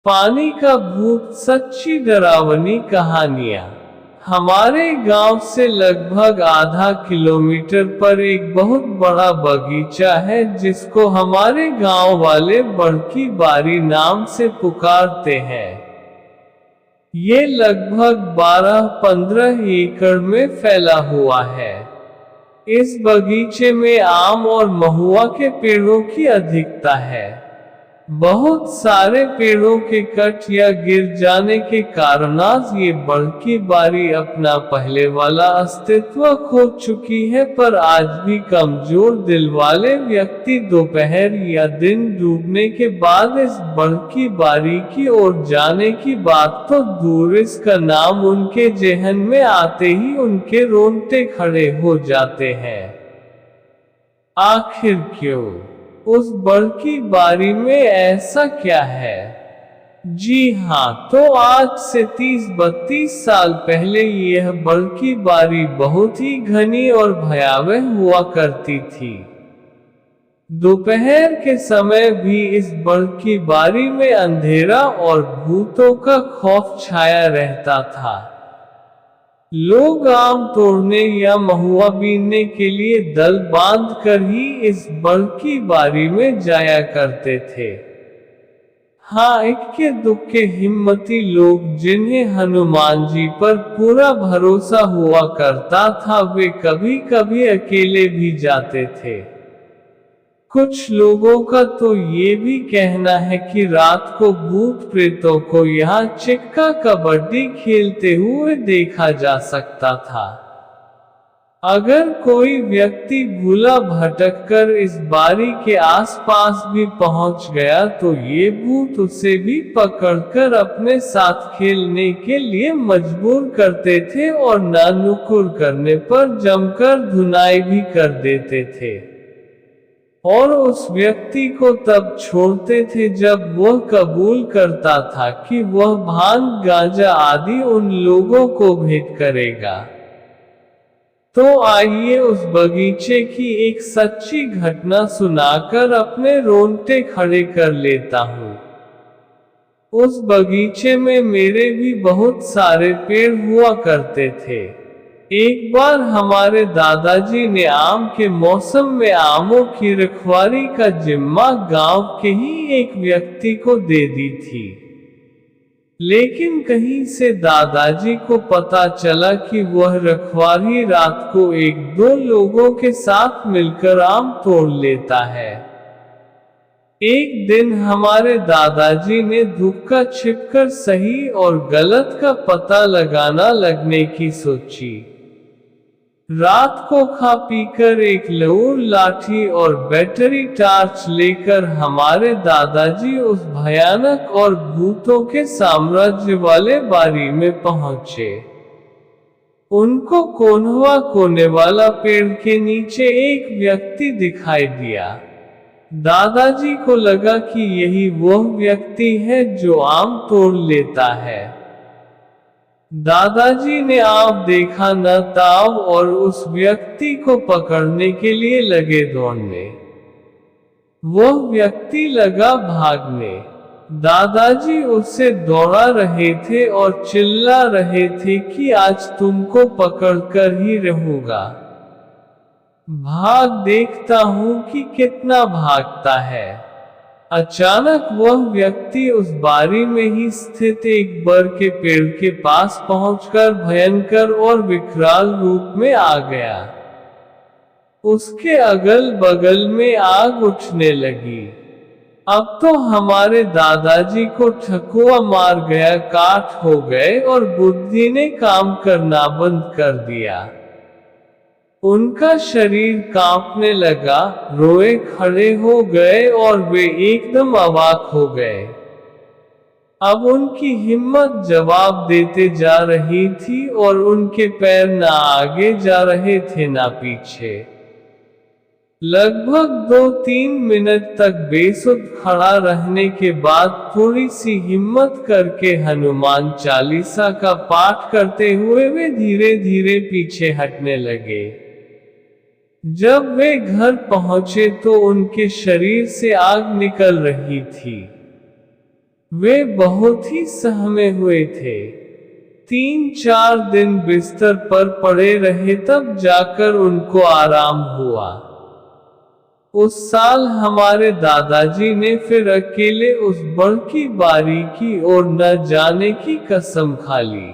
पानी का भूत, सच्ची डरावनी कहानियां। हमारे गांव से लगभग आधा किलोमीटर पर एक बहुत बड़ा बगीचा है जिसको हमारे गांव वाले बड़की बारी नाम से पुकारते हैं। ये लगभग 12-15 एकड़ में फैला हुआ है। इस बगीचे में आम और महुआ के पेड़ों की अधिकता है। बहुत सारे पेड़ों के कट या गिर जाने के कारण आज ये बड़की बारी अपना पहले वाला अस्तित्व खो चुकी है, पर आज भी कमजोर दिल वाले व्यक्ति दोपहर या दिन डूबने के बाद इस बड़की बारी की ओर जाने की बात तो दूर, इसका नाम उनके जेहन में आते ही उनके रोंगटे खड़े हो जाते हैं। आखिर क्यों? उस बड़की बारी में ऐसा क्या है? जी हाँ, तो आज से 30-32 साल पहले यह बड़की बारी बहुत ही घनी और भयावह हुआ करती थी। दोपहर के समय भी इस बड़की बारी में अंधेरा और भूतों का खौफ छाया रहता था। लोग आम तोड़ने या महुआ बीनने के लिए दल बांधकर ही इस बड़की बारी में जाया करते थे। हाँ, इक्के दुक्के हिम्मती लोग जिन्हें हनुमान जी पर पूरा भरोसा हुआ करता था, वे कभी कभी अकेले भी जाते थे। कुछ लोगों का तो ये भी कहना है कि रात को भूत प्रेतों को यहाँ चिक्का कबड्डी खेलते हुए देखा जा सकता था। अगर कोई व्यक्ति भूला भटक कर इस बारी के आसपास भी पहुंच गया तो ये भूत उसे भी पकड़कर अपने साथ खेलने के लिए मजबूर करते थे और नानुकुर करने पर जमकर धुनाई भी कर देते थे। और उस व्यक्ति को तब छोड़ते थे जब वह कबूल करता था कि वह भांग गांजा आदि उन लोगों को भेंट करेगा। तो आइए उस बगीचे की एक सच्ची घटना सुनाकर अपने रोंगटे खड़े कर लेता हूँ। उस बगीचे में मेरे भी बहुत सारे पेड़ हुआ करते थे। एक बार हमारे दादाजी ने आम के मौसम में आमों की रखवाली का जिम्मा गांव के ही एक व्यक्ति को दे दी थी। लेकिन कहीं से दादाजी को पता चला कि वह रखवाली रात को 1-2 लोगों के साथ मिलकर आम तोड़ लेता है। एक दिन हमारे दादाजी ने धुपका छिपकर सही और गलत का पता लगाना लगने की सोची। रात को खा पीकर एक लऊर लाठी और बैटरी टार्च लेकर हमारे दादाजी उस भयानक और भूतों के साम्राज्य वाले बारी में पहुंचे। उनको कोन्हवा कोने वाला पेड़ के नीचे एक व्यक्ति दिखाई दिया। दादाजी को लगा कि यही वह व्यक्ति है जो आम तोड़ लेता है। दादाजी ने आप देखा न ताव और उस व्यक्ति को पकड़ने के लिए लगे दौड़ने। वह व्यक्ति लगा भागने। दादाजी उससे दौड़ा रहे थे और चिल्ला रहे थे कि आज तुमको पकड़कर ही रहूंगा। भाग देखता हूं कि कितना भागता है। अचानक वह व्यक्ति उस बारी में ही स्थित एक बर के पेड़ के पास पहुंचकर भयंकर और विकराल रूप में आ गया। उसके अगल बगल में आग उठने लगी। अब तो हमारे दादाजी को ठकुआ मार गया, काठ हो गए और बुद्धि ने काम करना बंद कर दिया। उनका शरीर कांपने लगा, रोए खड़े हो गए और वे एकदम अवाक हो गए। अब उनकी हिम्मत जवाब देते जा रही थी और उनके पैर ना आगे जा रहे थे ना पीछे। लगभग 2-3 मिनट तक बेसुध खड़ा रहने के बाद थोड़ी सी हिम्मत करके हनुमान चालीसा का पाठ करते हुए वे धीरे धीरे पीछे हटने लगे। जब वे घर पहुंचे तो उनके शरीर से आग निकल रही थी। वे बहुत ही सहमे हुए थे। 3-4 दिन बिस्तर पर पड़े रहे, तब जाकर उनको आराम हुआ। उस साल हमारे दादाजी ने फिर अकेले उस बड़ की बारी की ओर न जाने की कसम खा ली।